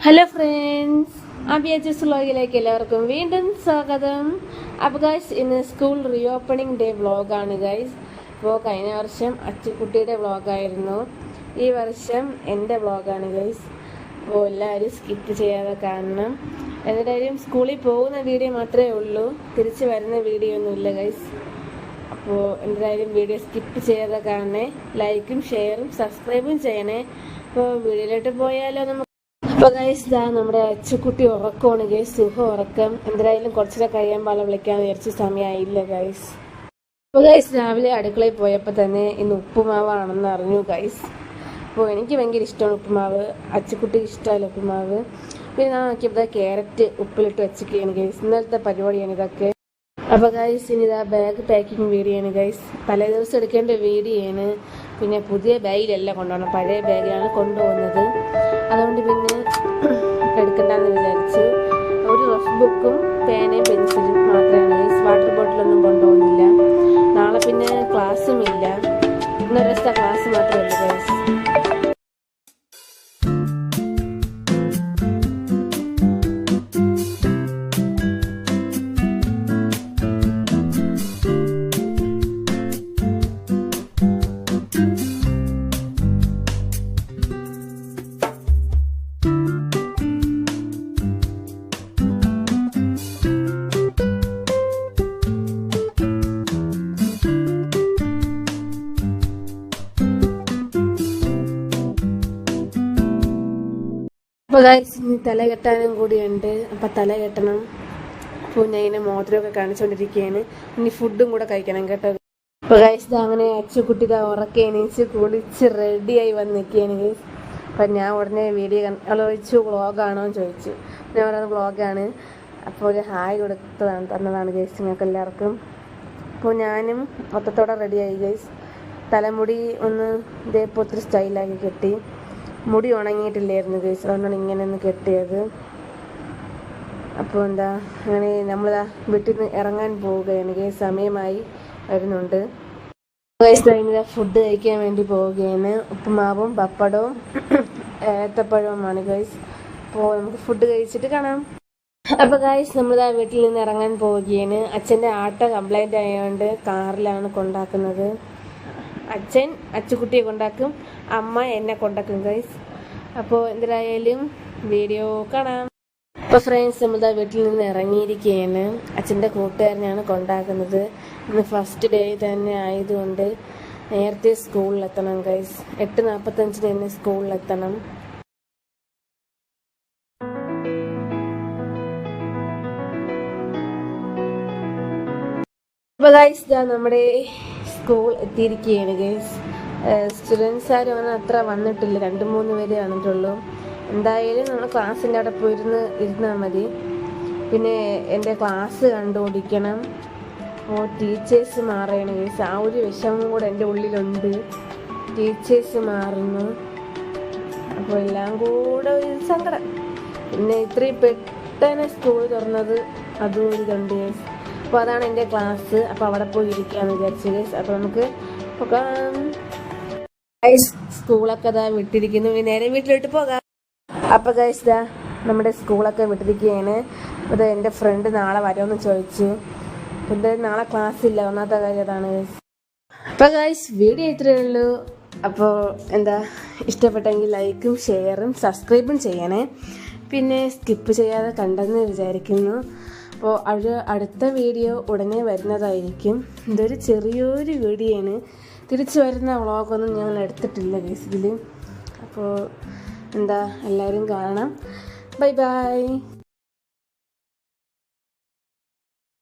Hello friends, അബിയജസ് വ്ളോഗിലേക്ക് എല്ലാവർക്കും വീണ്ടും സ്വാഗതം. അപ്പോൾ ഗൈസ്, ഇന്ന് സ്കൂൾ റീ ഓപ്പണിംഗ് ഡേ വ്ളോഗാണ് ഗൈസ്. അപ്പോൾ കഴിഞ്ഞ വർഷം അച്ചുക്കുട്ടിയുടെ വ്ളോഗായിരുന്നു, ഈ വർഷം എൻ്റെ വ്ളോഗാണ് ഗൈസ്. അപ്പോൾ എല്ലാവരും സ്കിപ്പ് ചെയ്യാതെ കാണണം. എന്തായാലും സ്കൂളിൽ പോകുന്ന വീഡിയോ മാത്രമേ ഉള്ളൂ, തിരിച്ച് വരുന്ന വീഡിയോ ഒന്നുമില്ല ഗൈസ്. അപ്പോൾ എന്തായാലും വീഡിയോ സ്കിപ്പ് ചെയ്യാതെ കാണണേ, ലൈക്കും ഷെയറും സബ്സ്ക്രൈബും ചെയ്യണേ. അപ്പോൾ വീഡിയോയിലോട്ട് പോയാലോ നമുക്ക്. അപ്പോൾ ഗൈസ്, ഇതാ നമ്മുടെ അച്ചുക്കുട്ടി ഉറക്കമാണ് ഗൈസ്, സുഖം ഉറക്കം. എന്തായാലും കുറച്ചുകൂടെ കഴിയാൻ വിളിക്കാൻ വിചാരിച്ച സമയമായില്ല ഗൈസ്. അപ്പോൾ ഗൈസ്, രാവിലെ അടുക്കളയിൽ പോയപ്പോൾ തന്നെ ഇന്ന് ഉപ്പുമാവാണെന്ന് അറിഞ്ഞു ഗൈസ്. അപ്പോൾ എനിക്ക് ഭയങ്കര ഇഷ്ടമാണ് ഉപ്പുമാവ്, അച്ചുക്കുട്ടിക്ക് ഇഷ്ടമല്ല ഉപ്പുമാവ്. പിന്നെ ഞാൻ നോക്കിയപ്പോൾ ക്യാരറ്റ് ഉപ്പിലിട്ട് വെച്ചിരിക്കുകയാണ് ഗൈസ്. ഇന്നലത്തെ പരിപാടിയാണ് ഇതൊക്കെ. അപ്പോൾ ഗൈസ്, ഇനി ഇതാ ബാഗ് പാക്കിങ് വീഡിയോ ആണ് ഗൈസ്, തലേ ദിവസം എടുക്കേണ്ട വീഡിയോ ആണ്. പിന്നെ പുതിയ ബാഗിലല്ല കൊണ്ടുപോകണം, പഴയ ബാഗിലാണ് കൊണ്ടുപോകുന്നത്. അതുകൊണ്ട് പിന്നെ എടുക്കണ്ടെന്ന് വിചാരിച്ചു. ഒരു റഫ് ബുക്കും പേനയും പെൻസിലും മാത്രമാണ് ഗൈസ്, വാട്ടർ ബോട്ടിലൊന്നും കൊണ്ടുപോകുന്നില്ല. നാളെ പിന്നെ ക്ലാസ്സും ഇല്ല, ഇന്നൊരു ദിവസത്തെ ക്ലാസ് മാത്രമേ ഉള്ളൂ ഗൈസ്. അപ്പോൾ ഗൈസ്, ഇനി തല കെട്ടാനും കൂടിയുണ്ട്, അപ്പം തല കെട്ടണം. അപ്പോൾ ഞാൻ ഇങ്ങനെ മോതിരമൊക്കെ കാണിച്ചുകൊണ്ടിരിക്കുകയാണ്. ഇനി ഫുഡും കൂടെ കഴിക്കണം കേട്ടോ. അപ്പോൾ ഗൈസ്, അങ്ങനെ അച്ചുക്കുട്ടി ഉറക്കെ എണീച്ച് കുളിച്ച് റെഡിയായി വന്ന് നിൽക്കുകയാണ് ഗൈസ്. അപ്പം ഞാൻ ഉടനെ വീഡിയോ ചോദിച്ചു വ്ളോഗാണോ എന്ന് ചോദിച്ചു. ഞാൻ പറയുന്നത് വ്ളോഗാണ്. അപ്പോൾ ഒരു ഹായ് തന്നതാണ് ഗൈസ് നിങ്ങൾക്ക് എല്ലാവർക്കും. അപ്പോൾ ഞാനും മൊത്തത്തോടെ റെഡിയായി ഗൈസ്. തലമുടി ഒന്ന് ഇതേപ്പോൾ ഒത്തിരി സ്റ്റൈലാക്കി കെട്ടി. മുടി ഉണങ്ങിയിട്ടില്ലായിരുന്നു ഗൈസ്, അതുകൊണ്ടാണ് ഇങ്ങനെ ഒന്ന് കെട്ടിയത്. അപ്പോൾ എന്താ അങ്ങനെ നമ്മളിതാ വീട്ടിൽ നിന്ന് ഇറങ്ങാൻ പോവുകയാണ് ഗൈസ്, സമയമായി വരുന്നുണ്ട് ഗൈസ്. കഴിഞ്ഞ ഫുഡ് കഴിക്കാൻ വേണ്ടി പോവുകയാണ്. ഉപ്പുമാവും പപ്പടവും ഏത്തപ്പഴവുമാണ് ഗൈസ്. അപ്പോൾ നമുക്ക് ഫുഡ് കഴിച്ചിട്ട് കാണാം. അപ്പോൾ ഗൈസ്, നമ്മളിതാ വീട്ടിൽ നിന്ന് ഇറങ്ങാൻ പോവുകയാണ്. അച്ഛൻ്റെ ആട്ടോ കംപ്ലൈൻറ്റ് ആയതുകൊണ്ട് കാറിലാണ് കൊണ്ടാക്കുന്നത്. അച്ഛൻ അച്ചുക്കുട്ടിയെ കൊണ്ടാക്കും, അമ്മ എന്നെ കൊണ്ടാക്കും ഗൈസ്. അപ്പോൾ എന്തായാലും വീഡിയോ കാണാം. അപ്പോൾ ഫ്രണ്ട്സ്, നമ്മളിതാ വീട്ടിൽ നിന്ന് ഇറങ്ങിയിരിക്കുകയാണ്. അച്ഛൻ്റെ കൂട്ടുകാരനാണ് കൊണ്ടാക്കുന്നത്. ഇന്ന് ഫസ്റ്റ് ഡേ തന്നെ ആയതുകൊണ്ട് നേരത്തെ സ്കൂളിലെത്തണം ഗൈസ്. 8:45 തന്നെ സ്കൂളിലെത്തണം. അപ്പോൾ ഗൈസ്, ഇതാ നമ്മുടെ സ്കൂൾ എത്തിയിരിക്കുകയാണ് ഗൈസ്. സ്റ്റുഡൻസ് ആരും അങ്ങനെ അത്ര വന്നിട്ടില്ല, 2-3 പേര് വന്നിട്ടുള്ളൂ. എന്തായാലും നമ്മൾ ക്ലാസ്സിൻ്റെ അവിടെ ഇരുന്നാൽ മതി. പിന്നെ എൻ്റെ ക്ലാസ് കണ്ടുപിടിക്കണം. അപ്പോൾ ടീച്ചേഴ്സ് മാറുകയാണ് ഗൈസ്, ആ ഒരു വിഷമം കൂടെ എൻ്റെ ഉള്ളിലുണ്ട്. ടീച്ചേഴ്സ് മാറുന്നു, അപ്പോൾ എല്ലാം കൂടെ ഒരു സങ്കടം. പിന്നെ ഇത്രയും പെട്ടെന്ന് സ്കൂൾ തുറന്നത് അതും ഒരു ഇതുണ്ട് ഗൈസ്. അപ്പോൾ അതാണ് എൻ്റെ ക്ലാസ്. അപ്പോൾ അവിടെ പോയി ഇരിക്കാമെന്ന് വിചാരിച്ചു ഗൈസ്. അപ്പോൾ നമുക്ക് സ്കൂളൊക്കെ ഇതാ വിട്ടിരിക്കുന്നു, നേരെ വീട്ടിലോട്ട് പോകാം. അപ്പോൾ ഗൈസ്, ഇതാ നമ്മുടെ സ്കൂളൊക്കെ വിട്ടിരിക്കുകയാണ്. അപ്പോൾ എൻ്റെ ഫ്രണ്ട് നാളെ വരുമെന്ന് ചോദിച്ചു. എന്തായാലും നാളെ ക്ലാസ് ഇല്ല, ഒന്നാമത്തെ കാര്യം അതാണ് ഗൈസ്. അപ്പോൾ ഗൈസ്, വീഡിയോ ഇത്രയേ ഉള്ളൂ. അപ്പോൾ എന്താ ഇഷ്ടപ്പെട്ടെങ്കിൽ ലൈക്കും ഷെയറും സബ്സ്ക്രൈബും ചെയ്യണേ. പിന്നെ സ്കിപ്പ് ചെയ്യാതെ കണ്ടെന്ന് വിചാരിക്കുന്നു. അപ്പോൾ അടുത്ത വീഡിയോ ഉടനെ വരുന്നതായിരിക്കും. ഇതൊരു ചെറിയൊരു വീഡിയോ ആണ്, തിരിച്ചു വരുന്ന വ്ളോഗൊന്നും ഞാൻ എടുത്തിട്ടില്ല ഗൈസ് ഇതിൽ. അപ്പോൾ എന്താ എല്ലാവരും കാണണം. Bye bye.